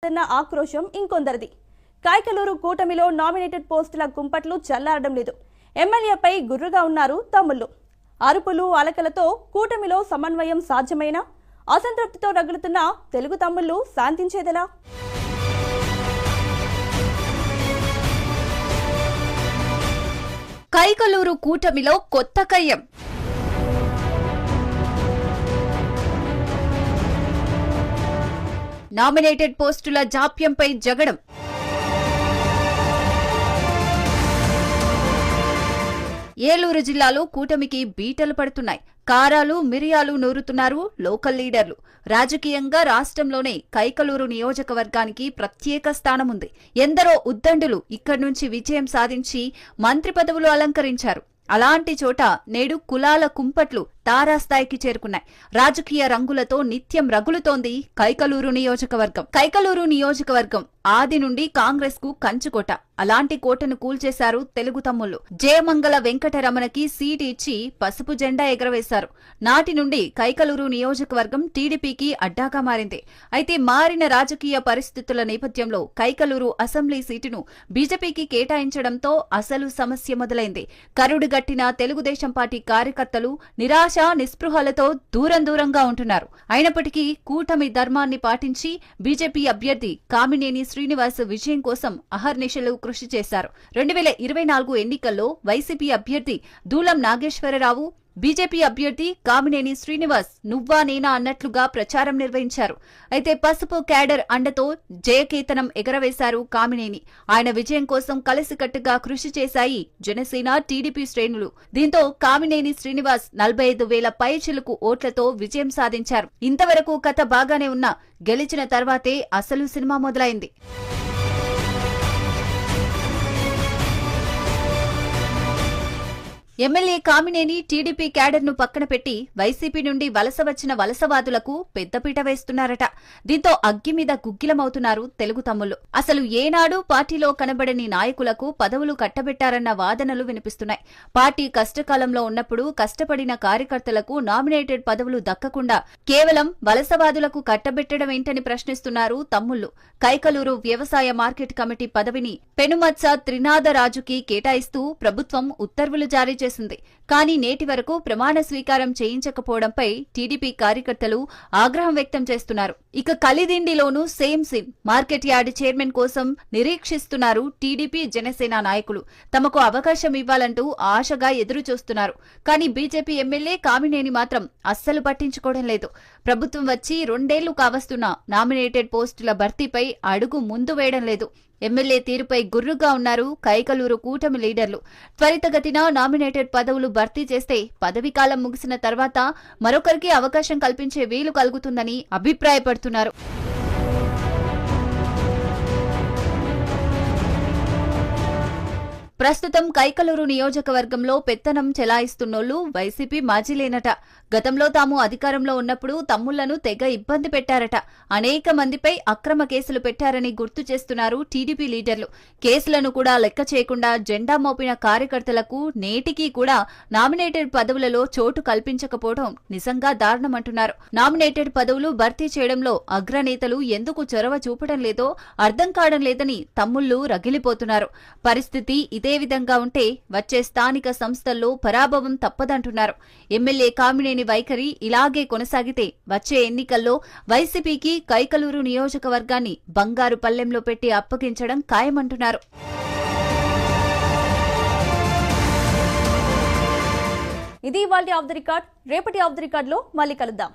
వెల్లువెత్తున్న ఆక్రోశం ఇంకొందరిది. కైకలూరు కూటమిలో నామినేటెడ్ పోస్టుల కుంపట్లు చల్లారడం లేదు. ఎమ్మెల్యేపై గుర్రుగా ఉన్నారు తమ్ముళ్లు. అరుపులు అలకలతో కూటమిలో సమన్వయం సాధ్యమైనా అసంతృప్తితో రగులుతున్న తెలుగు తమ్ముళ్లు శాంతించేదెలా? కైకలూరు కూటమిలో కొత్త కయ్యం. నామినేటెడ్ పోస్టుల జాప్యంపై జగడం. ఏలూరు జిల్లాలో కూటమికి బీటలు పడుతున్నాయి. కారాలు మిరియాలు నూరుతున్నారు లోకల్ లీడర్లు. రాజకీయంగా రాష్ట్రంలోనే కైకలూరు నియోజకవర్గానికి ప్రత్యేక స్థానముంది. ఎందరో ఉద్దండులు ఇక్కడి నుంచి విజయం సాధించి మంత్రి పదవులు అలంకరించారు. అలాంటి చోట నేడు కులాల కుంపట్లు తారాస్థాయికి చేరుకున్నాయి. రాజకీయ రంగులతో నిత్యం రగులుతోంది కైకలూరు నియోజకవర్గం. కైకలూరు నియోజకవర్గం ఆది నుండి కాంగ్రెస్ కు కంచుకోట. అలాంటి కోటను కూల్చేశారు తెలుగు తమ్ముళ్లు. జయమంగళ వెంకటరమణకి సీటు ఇచ్చి పసుపు జెండా ఎగరవేశారు. నాటి నుండి కైకలూరు నియోజకవర్గం టీడీపీకి అడ్డాగా మారింది. అయితే మారిన రాజకీయ పరిస్థితుల నేపథ్యంలో కైకలూరు అసెంబ్లీ సీటును బీజేపీకి కేటాయించడంతో అసలు సమస్య మొదలైంది. కరుడుగట్టిన తెలుగుదేశం పార్టీ కార్యకర్తలు నిరాశ నిస్పృహలతో దూరంగా ఉంటున్నారు. అయినప్పటికీ కూటమి ధర్మాన్ని పాటించి బీజేపీ అభ్యర్థి కామినేని శ్రీనివాస్ విజయం కోసం అహర్నిశలు కృషి చేశారు. 2024 ఎన్నికల్లో వైసీపీ అభ్యర్థి దూలం నాగేశ్వరరావు, బీజేపీ అభ్యర్థి కామినేని శ్రీనివాస్ నువ్వా నేనా అన్నట్లుగా ప్రచారం నిర్వహించారు. అయితే పసుపు క్యాడర్ అండతో జయకేతనం ఎగరవేశారు కామినేని. ఆయన విజయం కోసం కలిసికట్టుగా కృషి చేశాయి జనసేన టీడీపీ శ్రేణులు. దీంతో కామినేని శ్రీనివాస్ 45,000 పైచిలుకు ఓట్లతో విజయం సాధించారు. ఇంతవరకు కథ బాగానే ఉన్నా గెలిచిన తర్వాతే అసలు సినిమా మొదలైంది. ఎమ్మెల్యే కామినేని టీడీపీ క్యాడర్ ను పక్కన పెట్టి వైసీపీ నుండి వలస వచ్చిన వలసవాదులకు పెద్దపీట వేస్తున్నారట. దీంతో అగ్గి మీద గుగ్గిలమవుతున్నారు తెలుగు తమ్ముళ్లు. అసలు ఏనాడు పార్టీలో కనబడని నాయకులకు పదవులు కట్టబెట్టారన్న వాదనలు వినిపిస్తున్నాయి. పార్టీ కష్టకాలంలో ఉన్నప్పుడు కష్టపడిన కార్యకర్తలకు నామినేటెడ్ పదవులు దక్కకుండా కేవలం వలసవాదులకు కట్టబెట్టడమేంటని ప్రశ్నిస్తున్నారు తమ్ముళ్లు. కైకలూరు వ్యవసాయ మార్కెట్ కమిటీ పదవిని పెనుమత్స త్రినాథరాజుకి కేటాయిస్తూ ప్రభుత్వం ఉత్తర్వులు జారీ చేసింది. కానీ నేటి వరకు ప్రమాణ స్వీకారం చేయించకపోవడంపై టీడీపీ కార్యకర్తలు ఆగ్రహం వ్యక్తం చేస్తున్నారు. ఇక కలిదిండిలోనూ same scene. Market yard chairman కోసం నిరీక్షిస్తున్నారు టీడీపీ జనసేన నాయకులు. తమకు అవకాశం ఇవ్వాలంటూ ఆశగా ఎదురు చూస్తున్నారు. కానీ బీజేపీ ఎమ్మెల్యే కామినేని మాత్రం అస్సలు పట్టించుకోవడం లేదు. ప్రభుత్వం వచ్చి 2 ఏళ్లు కావస్తున్నా నామినేటెడ్ పోస్టుల భర్తీపై అడుగు ముందు వేయడం లేదు. ఎమ్మెల్యే తీరుపై గుర్రుగా ఉన్నారు కైకలూరు కూటమి లీడర్లు. త్వరితగతిన నామినేటెడ్ పదవులు భర్తీ చేస్తే పదవీకాలం ముగిసిన తర్వాత మరొకరికి అవకాశం కల్పించే వీలు కలుగుతుందని అభిప్రాయపడుతున్నారు. ప్రస్తుతం కైకలూరు నియోజకవర్గంలో పెత్తనం చెలాయిస్తున్నోళ్లు వైసీపీ మాజీలేనట. గతంలో తాము అధికారంలో ఉన్నప్పుడు తమ్ముళ్లను తెగ ఇబ్బంది పెట్టారట. అనేక మందిపై అక్రమ కేసులు పెట్టారని గుర్తు చేస్తున్నారు టీడీపీ లీడర్లు. కేసులను కూడా లెక్క చేయకుండా జెండా మోపిన కార్యకర్తలకు నేటికీ కూడా నామినేటెడ్ పదవులలో చోటు కల్పించకపోవడం నిజంగా దారుణమంటున్నారు. నామినేటెడ్ పదవులు భర్తీ చేయడంలో అగ్రనేతలు ఎందుకు చొరవ చూపడం లేదో అర్థం కావడం లేదని తమ్ముళ్లు రగిలిపోతున్నారు. పరిస్థితి ఇదే విధంగా ఉంటే వచ్చే స్థానిక సంస్థల్లో పరాభవం తప్పదంటున్నారు. ఎమ్మెల్యే కామినేని వైఖరి ఇలాగే కొనసాగితే వచ్చే ఎన్నికల్లో వైసీపీకి కైకలూరు నియోజకవర్గాన్ని బంగారు పల్లెంలో పెట్టి అప్పగించడం ఖాయమంటున్నారు. ఇది ఇవాల్టి ఆఫ్ ది రికార్డ్. రేపటి ఆఫ్ ది రికార్డ్ లో మళ్ళీ కలుద్దాం.